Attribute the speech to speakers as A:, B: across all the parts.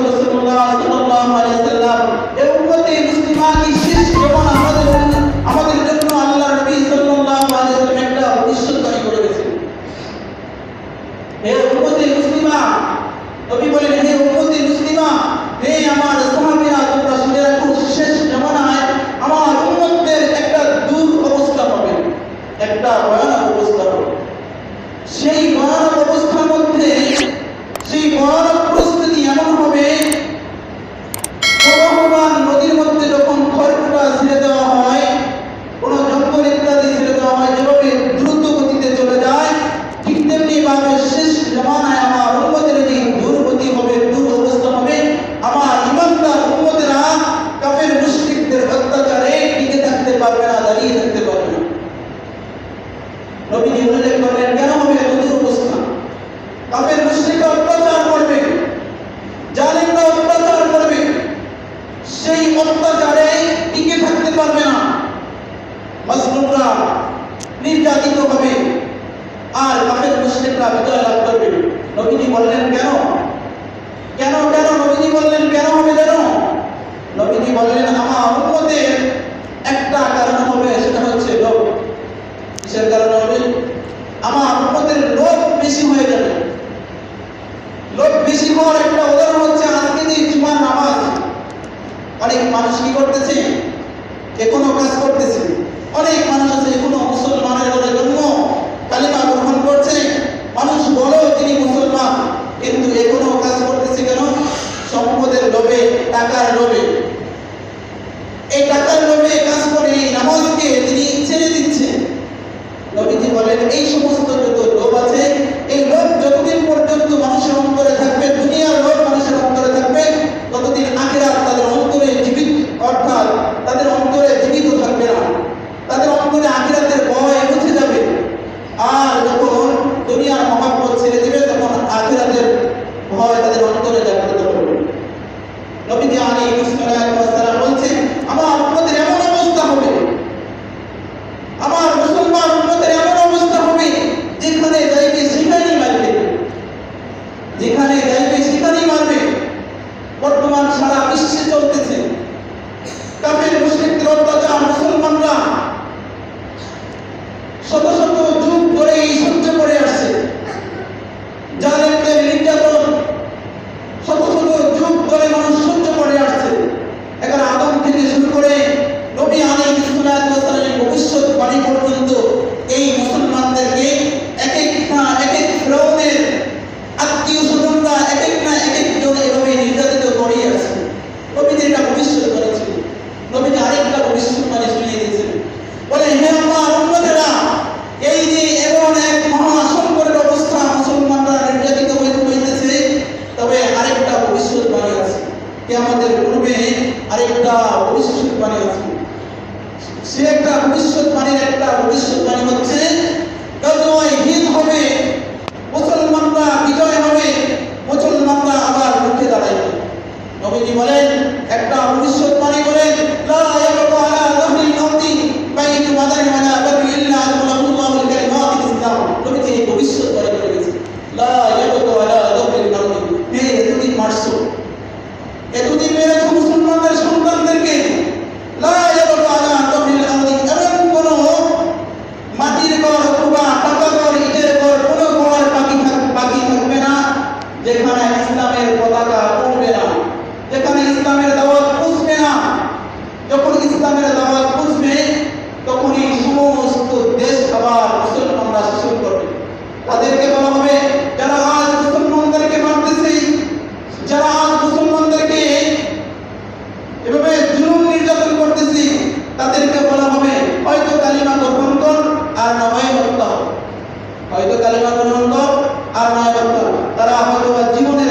A: রাসূলুল্লাহ সাল্লাল্লাহু আলাইহি ওয়াসাল্লাম এই উম্মতে মুসলিমা কি শেষ যেমন আমাদের জন্য আল্লাহর নবী সাল্লাল্লাহু আলাইহি ওয়াসাল্লাম একটা ভবিষ্যৎবাণী করে গেছেন। হে উম্মতে মুসলিমা, নবী বলেন, হে উম্মতে মুসলিমা, হে আমার সাহাবীরা, তোমরা শুনে রাখো, শেষ জামানায় আমার উম্মতদের একটা দূর অবস্থা হবে, একটা ভয়ানক অবস্থা হবে। সেই ভয়ানক অবস্থার মধ্যে, সেই ভয়ানক পরিস্থিতি এমন হবে, প্রবাহমান নদীর মধ্যে যখন খড়কুটা ছেড়ে দেওয়া হয়, কোন জঙ্গল ইত্যাদি ছেড়ে দেওয়া হয়, যেভাবে দ্রুত গতিতে চলে যায়, ঠিক তেমনি ভাবে শেষ জামানায় আমার উম্মতের যে দুর্গতি হবে, দূর অবস্থা হবে, আমার ইমানদার উম্মতেরা কাফের মুশরিকদের অত্যাচারে টিকে থাকতে পারবে না, দাঁড়িয়ে থাকতে পারবে না। নবীজি উল্লেখ করলেন কেন হবে দূর অবস্থা। কাফের মুশরিকরা অত্যাচার করবে, জালিমরা অত্যাচার করবে, সেই অত্যাচারে টিকে থাকতে পারবে না, মাজলুমরা নির্যাতিত হবে, আর কাফের মুশরিকরা বিজয় লাভ করবে। নবীজি বললেন কেন কেন কেন নবীজি বললেন কেন হবে জানো? নবীজি বললেন আমার উম্মতের একটা কারণ হবে, সেটা হচ্ছে লোভ। কিসের কারণে হবে? আমার উম্মতের লোভ বেশি হয়ে যাবে। লোভ বেশি হওয়ার একটা উদাহরণ হচ্ছে আজকে যে জুমার নামাজ, অনেক মানুষ কি করতেছে, এখনো কাজ করতেছে। অনেক মানুষ আছে এখনো মুসলমানের ঘরে জন্ম, কালিমা গ্রহণ করছে, মানুষ বলো তিনি মুসলমান, কিন্তু এখনো কাজ করতেছে কেন? সম্পদের লোভে, টাকার লোভে। এই টাকার লোভে কাজ করে এই নামাজকে তিনি ছেড়ে দিচ্ছে। নবীজি বলেন এই সমস্ত যত লোভ আছে, এই লোভ যতদিন পর্যন্ত মানুষের অন্তরে থাকবে, দুনিয়ার লোভ মানুষের অন্তরে থাকবে, ততদিন আখিরাত তাদের অন্তরে জীবিত, অর্থাৎ তাদের অন্তরে জীবিত থাকবে না। তাদের অন্তরে আখিরাতের ভয় মুছে যাবে। আর যখন দুনিয়ার মহব্বত ছেড়ে দিবে, তখন আখিরাতের ভয় তাদের অন্তরে জাগ্রত হবে। নবীজি আলাইহিস সালাতু ওয়াস সালাম বলছেন আমার উম্মতের এমন অবস্থা হবে, আমার মুসলমান উম্মতের এমন অবস্থা হবে, যেখানে যাইবে সেখানেই মারবে, যেখানে যাইবে সেখানেই মারবে। বর্তমান সারা বিশ্বে চলতেছে কাফের মুশরিকদের অত্যাচার। মুসলমানরা শত শত যুগ ধরে সহ্য করে আসছে জালেমদের নির্যাতন, শত শত যুগ ধরে মানুষ সহ্য করে আসছে। এখন আদম থেকে শুরু করে নবী আলাইহিস সালাতু ওয়াস সালামের ভবিষ্যৎবাণী পর্যন্ত এই মুসলমানদেরকে এক এক ফিরআউনের আত্মীয় স্বজনরা এক একজন এভাবে নির্যাতিত করেই আসছে। নবীজি এটা ভবিষ্যৎবাণী ছিল। নবীজি আরেকটা ভবিষ্যৎবাণী শুনিয়ে দিয়েছেন, বলে হে আমার উম্মতেরা, এই যে এমন এক মহা সংকটের অবস্থা, মুসলমানরা নির্যাতিত হইতেছে, তবে আরেকটা ভবিষ্যৎবাণী আছে, কিয়ামতের পূর্বে আরেকটা ভবিষ্যৎবাণী আছে। সে একটা ভবিষ্যৎবাণী হচ্ছে গজওয়ায়ে হিন্দ হবে, মুসলমানরা বিজয় হবে, মুসলমানরা আবার রুখে দাঁড়াবে। নবীজি বলেন, একটা ভবিষ্যৎবাণী বলেন, লা ইয়াবকা আলা যাহরিল আরদি বাইতু মাদারিন ওয়ালা বাররি ইল্লা আদখালাহুল্লাহুল কালিমাতিল ইসলাম। নবীজি এই ভবিষ্যৎবাণী করে গেছেন, লা ইয়াবকা আলা যাহরিল আরদি। হে এতদিন মারছো, এতদিন মেরেছো মুসলমানদের সন্তানদেরকে, লা ইয়াবকা আলা যাহরিল আরদি, এমন কোনো মাটির ঘর অথবা পাকা ঘর, ইটের ঘর, কোনো ঘর বাকি থাকবে না যেখানে ইসলামের পতাকা উড়বে না, যেখানে ইসলামের দাওয়াত পৌঁছবে না। যখন ইসলামের দাওয়াত পৌঁছবে, তখন এই সমস্ত দেশ আবার মুসলমানরা শাসন করবে। তাদেরকে বলা হবে, যারা আজ মুসলমানদেরকে মারতেছে, যারা আজ মুসলমানদেরকে এভাবে জুলুম নির্যাতন করতেছে, তাদেরকে বলা হবে হয়তো কালিমা গ্রহণ কর আর না হয় হত্যা, হয়তো কালিমা গ্রহণ কর আর না হয় হত্যা। তারা হয়তো জীবনের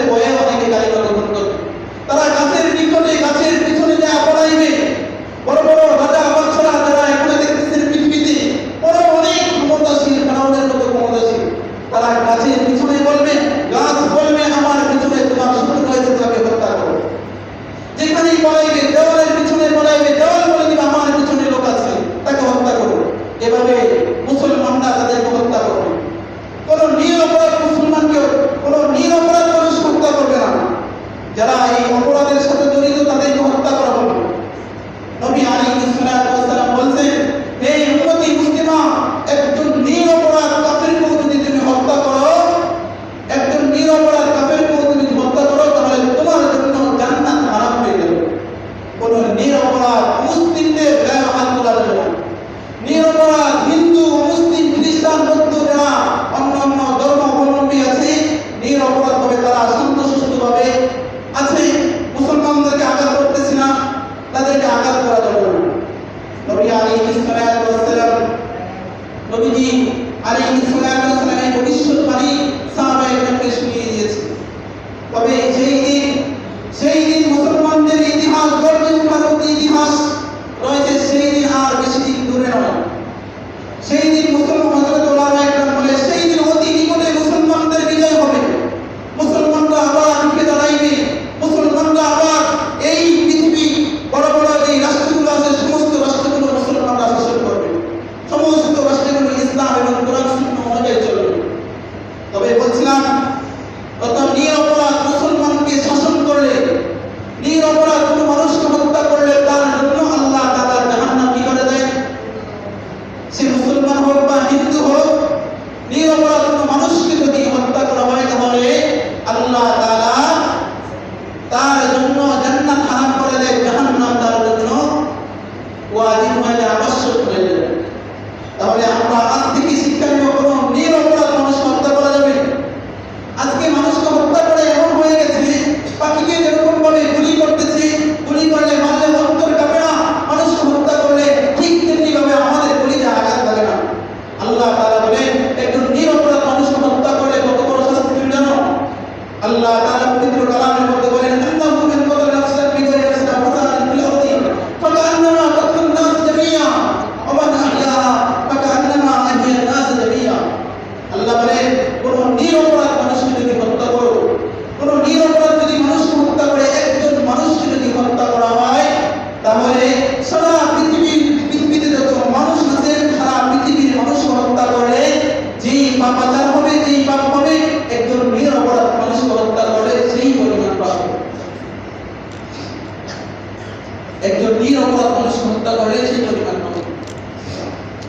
A: এই অপরাধের সাথে জড়িত তাদেরকে হত্যা করা হবে। নবী আলাইহিস সালাতু ওয়াস সালাম বলেন, হে উম্মতি মুসলিমা, একজন নিরপরাধ কাফিরকে যদি তুমি হত্যা করো, একজন নিরপরাধ কাফিরকে তুমি হত্যা করো, তাহলে তোমার জন্য জান্নাত হারাম হয়ে যাবে। কোন নিরপরাধ মুসলিমদের গায়ে হাত তোলা যাবে না। নিরপরাধ হিন্দু, মুসলিম, খ্রিস্টান, বৌদ্ধ যারা অন্যান্য ধর্মাবলম্বী আছে, নিরপরাধভাবে তারা শান্তশিষ্টভাবে আছে, মুসলমানদেরকে আঘাত করতেছে না, তাদেরকে আঘাত করা যাবে না। নবী আলাইহিস সালাতু ওয়াস সালাম, নবীজি আলাইহিস সালাতু ওয়াস সালাম এই ভবিষ্যৎবাণী সাহাবায়ে-কেরামকে শুনিয়ে দিয়েছে। তবে সেই দিন মুসলমানদের ইতিহাস গর্বে ওঠার মতো ইতিহাস রয়েছে, সেই দিন আর বেশি দিন দূরে নয়। সেই দিন মুসলমান হযরত ওলামায়ে কেরাম বলে, সেই দিন অতি নিকটে মুসলমানদের বিজয় হবে। মুসলমানরা আবার রুখে দাঁড়াইবে, মুসলমানরা আবার এই পৃথিবী বড় বড় যে রাষ্ট্রগুলো আছে সমস্ত রাষ্ট্রগুলো মুসলমানরা শাসন করবে, সমস্ত রাষ্ট্রগুলো ইসলাম এবং কোরআন সুন্নাহ অনুযায়ী চলবে। তবে বলছিলাম, অত নিরপরাধ মুসলমানকে শাসন করলে, নিরপরাধ কোনো মানুষকে হত্যা করলে তার জন্য আল্লাহ তাআলা জাহান্নাম কি করে দেয়? সে মুসলমান হোক বা হিন্দু হোক, নিরপরাধ কোনো মানুষকে যদি হত্যা করা হয় তাহলে আল্লাহ তাআলা তার জন্য জান্নাত হারাম করে দেয়, জাহান্নাম তার জন্য ওয়াজিব হয়ে যায়, আবশ্যক হয়ে যায়। তাহলে আমরা আজ থেকে শিক্ষা নিব, কোনো নিরপরাধ মানুষকে হত্যা করা যাবে। আজকে মানুষকে হত্যা করে এমন হয়ে গেছে, পাখিকে যেরকম ভাবে গুলি করতেছে, গুলি করলে মারলে অন্তর কাঁপে না, মানুষকে হত্যা করলে ঠিক তেমনি ভাবে আমাদের কলিজা আঘাত লাগে না। আল্লাহ তাআলা বলেন, একজন নিরপরাধ মানুষকে হত্যা করলে কত বড় শাস্তি তুমি জানো? আল্লাহ তাআলা পবিত্র কালাম